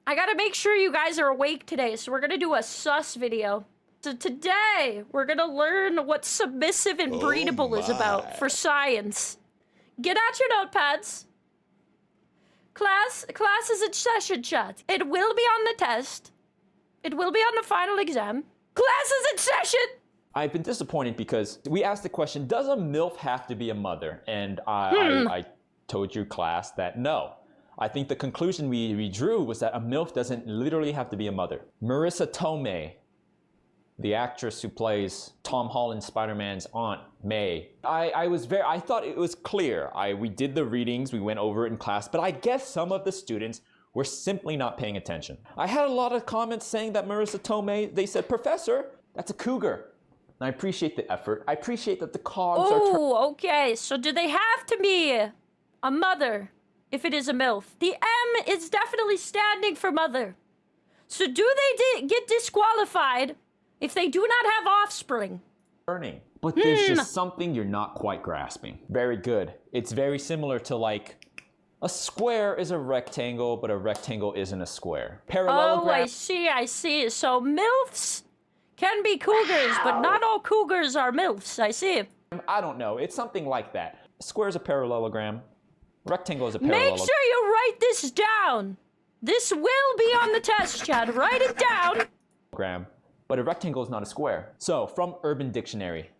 I gotta make sure you guys are awake today, so we're gonna do a sus video. So today, we're gonna learn what submissive and breedable is about for science. Get out your notepads. Class is in session, chat. It will be on the test. It will be on the final exam. Class is in session! I've been disappointed because we asked the question, does a MILF have to be a mother? And I told you, class, that no. I think the conclusion we drew was that a MILF doesn't literally have to be a mother. Marissa Tomei, the actress who plays Tom Holland's Spider-Man's Aunt May. I thought it was clear. We did the readings, we went over it in class, but I guess some of the students were simply not paying attention. I had a lot of comments saying that Marissa Tomei, they said, Professor, that's a cougar. And I appreciate the effort. I appreciate that the cogs are... Oh, okay. So do they have to be a mother if it is a MILF? The M is definitely standing for mother. So do they get disqualified if they do not have offspring? But there's just something you're not quite grasping. Very good. It's very similar to like, a square is a rectangle, but a rectangle isn't a square. Parallelogram. Oh, I see. So MILFs can be cougars, but not all cougars are MILFs. I see. I don't know. It's something like that. A square is a parallelogram. Rectangle is a parallelogram. Make sure you write this down. This will be on the test, Chad. Write it down. But a rectangle is not a square. So, from Urban Dictionary,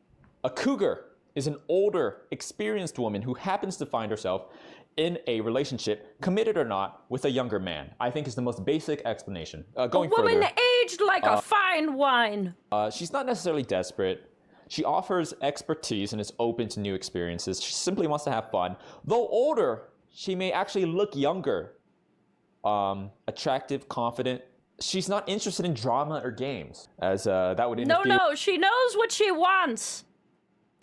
a cougar is an older, experienced woman who happens to find herself in a relationship, committed or not, with a younger man. I think is the most basic explanation. Going further, a woman aged like a fine wine. She's not necessarily desperate. She offers expertise and is open to new experiences. She simply wants to have fun. Though older, she may actually look younger. Attractive, confident. She's not interested in drama or games, as that would interfere. No, she knows what she wants.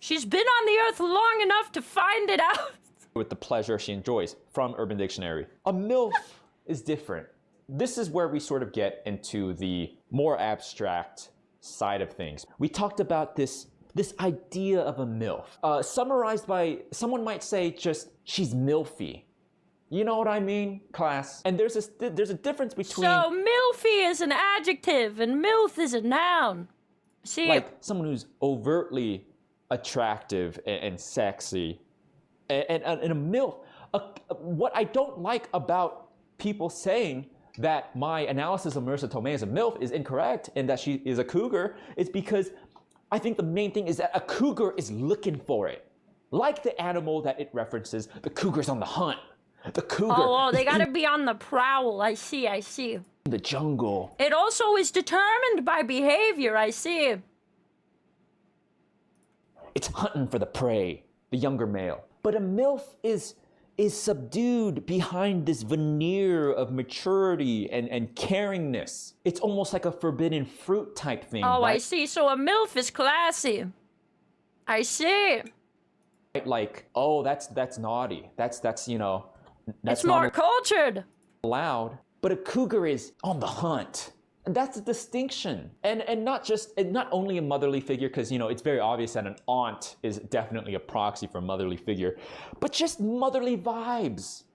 She's been on the earth long enough to find it out. With the pleasure she enjoys, from Urban Dictionary. A MILF is different. This is where we sort of get into the more abstract side of things. We talked about this idea of a MILF. Summarized by, someone might say just, she's MILFy. You know what I mean, class? And there's a difference between... So MILFy is an adjective and MILF is a noun. See? Like someone who's overtly attractive and sexy. And a MILF, what I don't like about people saying that my analysis of Marissa Tomei as a MILF is incorrect and that she is a cougar is because I think the main thing is that a cougar is looking for it. Like the animal that it references, the cougar's on the hunt. The cougar. Oh, they gotta be on the prowl. I see. The jungle. It also is determined by behavior. I see. It's hunting for the prey, the younger male. But a MILF is subdued behind this veneer of maturity and caringness. It's almost like a forbidden fruit type thing. Oh, right? I see. So a MILF is classy. I see. Like, oh, that's naughty. That's you know, that's it's more cultured. Allowed. But a cougar is on the hunt. And that's the distinction. And not only a motherly figure, because, you know, it's very obvious that an aunt is definitely a proxy for a motherly figure, but just motherly vibes.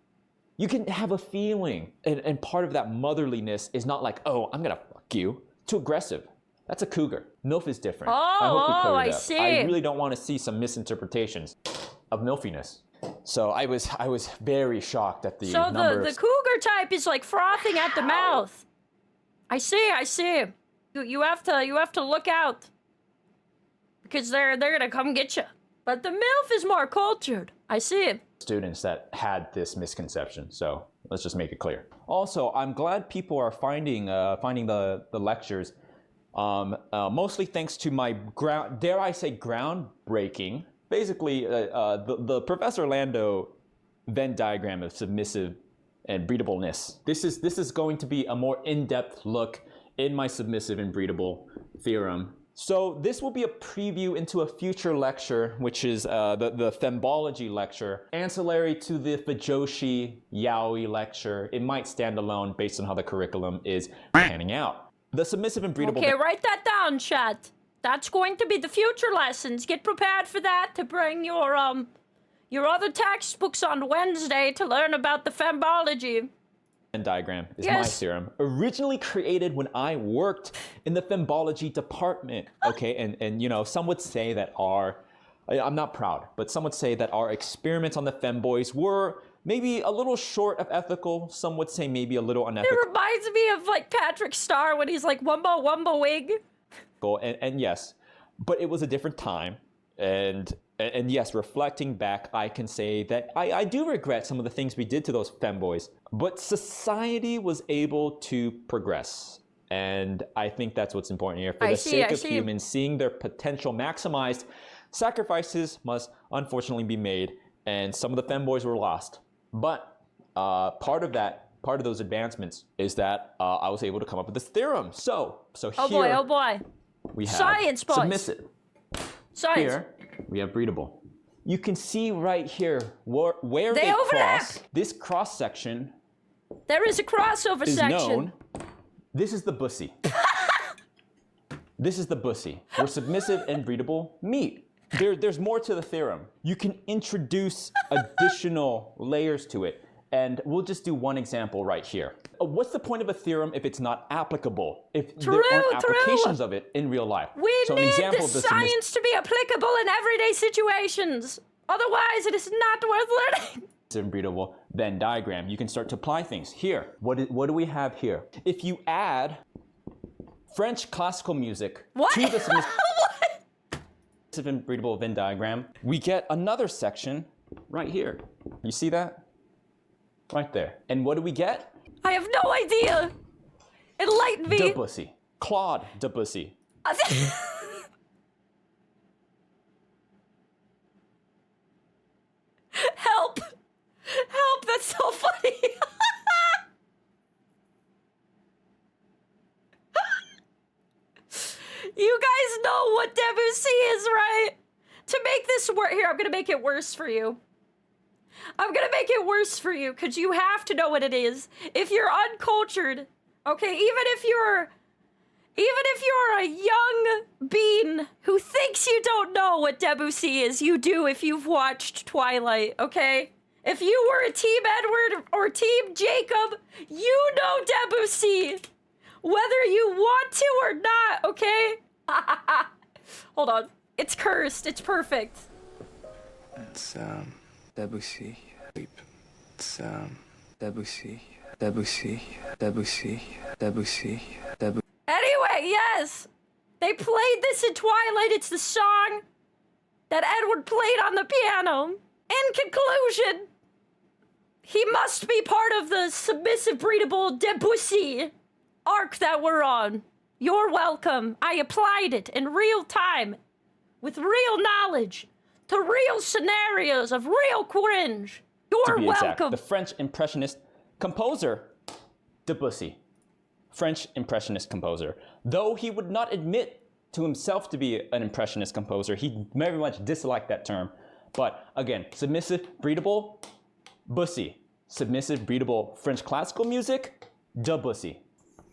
You can have a feeling. And part of that motherliness is not like, oh, I'm gonna fuck you. Too aggressive. That's a cougar. MILF is different. I see. I really don't want to see some misinterpretations of MILFiness. So I was very shocked at the number the cougar type is like frothing at the mouth. I see. You have to look out. Because they're gonna come get you. But the MILF is more cultured. I see. Students that had this misconception, so let's just make it clear. Also, I'm glad people are finding the lectures, mostly thanks to my groundbreaking. Basically, the Professor Lando Venn diagram of submissive and breedableness. This is going to be a more in-depth look in my submissive and breedable theorem. So this will be a preview into a future lecture, which is the thembology lecture, ancillary to the Fujoshi Yaoi lecture. It might stand alone based on how the curriculum is panning out. The submissive and breedable... Okay, write that down, chat. That's going to be the future lessons. Get prepared for that to bring your other textbooks on Wednesday to learn about the thembology. Venn diagram is my Yes. theorem, originally created when I worked in the fembology department. Okay, and you know, some would say that I'm not proud, but some would say that our experiments on the femboys were maybe a little short of ethical. Some would say maybe a little unethical. It reminds me of like Patrick Star when he's like Wumbo Wumbo Wig. And yes, but it was a different time. And yes, reflecting back, I can say that I do regret some of the things we did to those femboys. But society was able to progress. And I think that's what's important here. For the sake of humans, seeing their potential maximized, sacrifices must unfortunately be made. And some of the femboys were lost. But part of those advancements is that I was able to come up with this theorem. So here, oh boy. We have Science, boys. submissive. Science. Here, we have breedable. You can see right here where They they overlap. cross. This cross section There is a crossover is section. known. This is the bussy. This is the bussy, where submissive and breedable meet. There's more to the theorem. You can introduce additional layers to it. And we'll just do one example right here. What's the point of a theorem if it's not applicable? If there aren't applications of it in real life? We need the science to be applicable in everyday situations. Otherwise, it is not worth learning. Breedable Venn diagram. You can start to apply things. Here, what do we have here? If you add French classical music to the submissive and breedable Venn diagram, we get another section right here. You see that? Right there. And what do we get? I have no idea. Enlighten me. Debussy. Claude Debussy. Help. Help, that's so funny. You guys know what Debussy is, right? To make this work, here, I'm gonna make it worse for you. I'm gonna make it worse for you, because you have to know what it is. If you're uncultured, okay, even if you're a young bean who thinks you don't know what Debussy is, you do if you've watched Twilight, okay? If you were a Team Edward or Team Jacob, you know Debussy. Whether you want to or not, okay? Hold on. It's cursed. It's perfect. It's, Debussy. It's, Debussy. Debussy. Debussy. Debussy. Debussy. Anyway, yes. They played this in Twilight. It's the song that Edward played on the piano. In conclusion, he must be part of the submissive breedable Debussy arc that we're on. You're welcome. I applied it in real time with real knowledge to real scenarios of real cringe. You're welcome. Exact, the French Impressionist composer, Debussy. French Impressionist composer. Though he would not admit to himself to be an Impressionist composer, he very much disliked that term. But again, submissive, breedable, Bussy. Submissive, breedable French classical music, Debussy.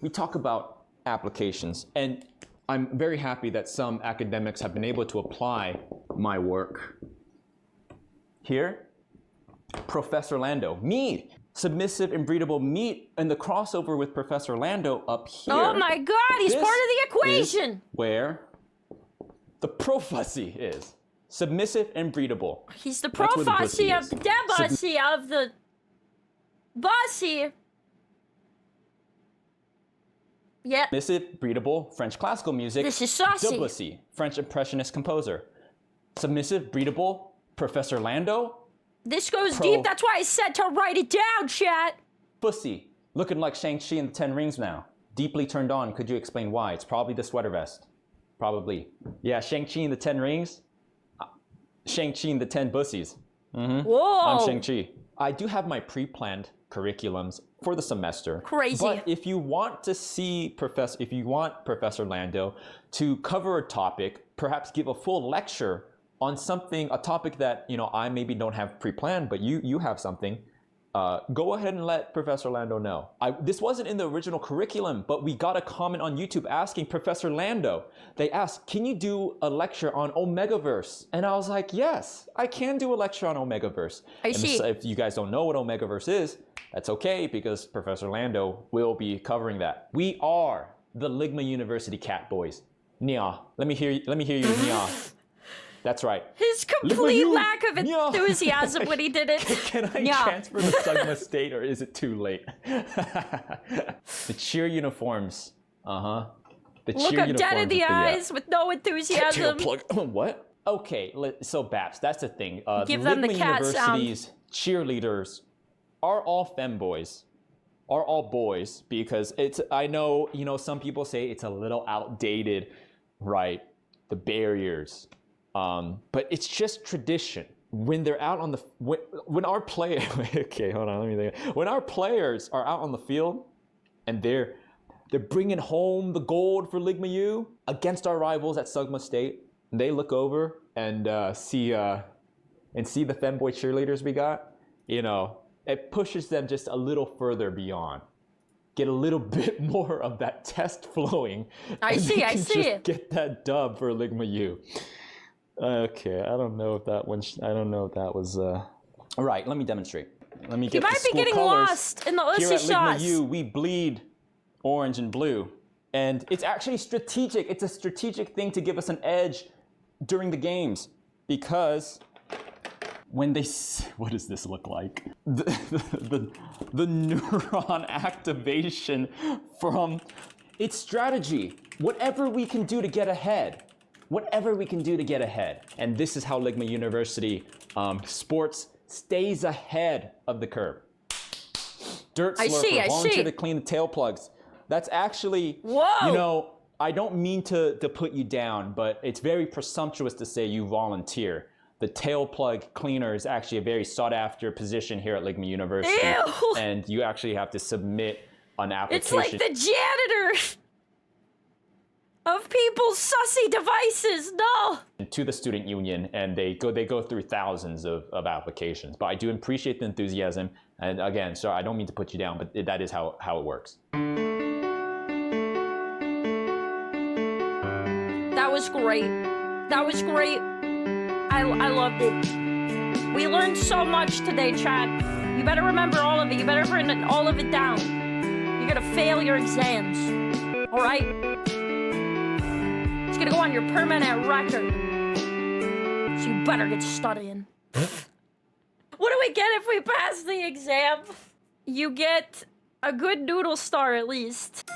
We talk about applications, and I'm very happy that some academics have been able to apply my work. Here, Professor Lando, me, submissive and breedable meet in the crossover with Professor Lando up here. Oh my god, he's part of the equation! Is where the Profussy is. Submissive and breedable. He's the Profussy of the Debussy of the Bussy. Yeah. Submissive, breedable, French classical music. This is saucy. Debussy, French Impressionist composer. Submissive, breedable, Professor Lando. This goes deep, that's why I said to write it down, chat. Bussy, looking like Shang-Chi in the Ten Rings now. Deeply turned on, could you explain why? It's probably the sweater vest. Probably. Yeah, Shang-Chi in the Ten Rings. Shang-Chi and the 10 Bussies. Whoa. I'm Shang-Chi. I do have my pre-planned curriculums for the semester. Crazy. But if you want to see Professor Lando to cover a topic, perhaps give a full lecture on something, a topic that, I maybe don't have pre-planned, but you have something, go ahead and let Professor Lando know. This wasn't in the original curriculum, but we got a comment on YouTube asking Professor Lando. They asked, can you do a lecture on Omegaverse? And I was like, yes, I can do a lecture on Omegaverse. I see. If you guys don't know what Omegaverse is, that's okay, because Professor Lando will be covering that. We are the Ligma University Cat Boys. Nya. Let me hear you, Nya. That's right. His complete lack of enthusiasm when he did it. Can I transfer to Sigma State, or is it too late? The cheer uniforms. The Look cheer up dead in the eyes with no Tail enthusiasm. plug. What? Okay, so Babs, that's the thing. Give the them the Ligma cat University's cheerleaders are all femboys. Are all boys, because I know, some people say it's a little outdated, right? The barriers. But it's just tradition. When they're out on the when our player okay, hold on, let me think. When our players are out on the field and they're bringing home the gold for Ligma U against our rivals at Sigma State, they look over and see the femboy cheerleaders we got. It pushes them just a little further beyond. Get a little bit more of that test flowing. I see. Just get that dub for Ligma U. Okay, I don't know if that was. All right, let me demonstrate. Let me get the He might be school getting colors. lost in the Here at Ussy Ligma shots. U, we bleed orange and blue, and it's actually strategic. It's a strategic thing to give us an edge during the games, because when what does this look like? The neuron activation from its strategy. Whatever we can do to get ahead. Whatever we can do to get ahead. And this is how Ligma University sports stays ahead of the curve. Dirt slurper, volunteer to clean the tail plugs. That's actually, I don't mean to put you down, but it's very presumptuous to say you volunteer. The tail plug cleaner is actually a very sought after position here at Ligma University. Ew. And you actually have to submit an application. It's like the janitor of people's sussy devices. No. To the student union, and they go through thousands of applications. But I do appreciate the enthusiasm. And again, sorry, I don't mean to put you down, but that is how it works. That was great. That was great. I loved it. We learned so much today, Chad. You better remember all of it. You better write all of it down. You're gonna fail your exams. All right? It's gonna go on your permanent record. So you better get studying. What do we get if we pass the exam? You get a good noodle star at least.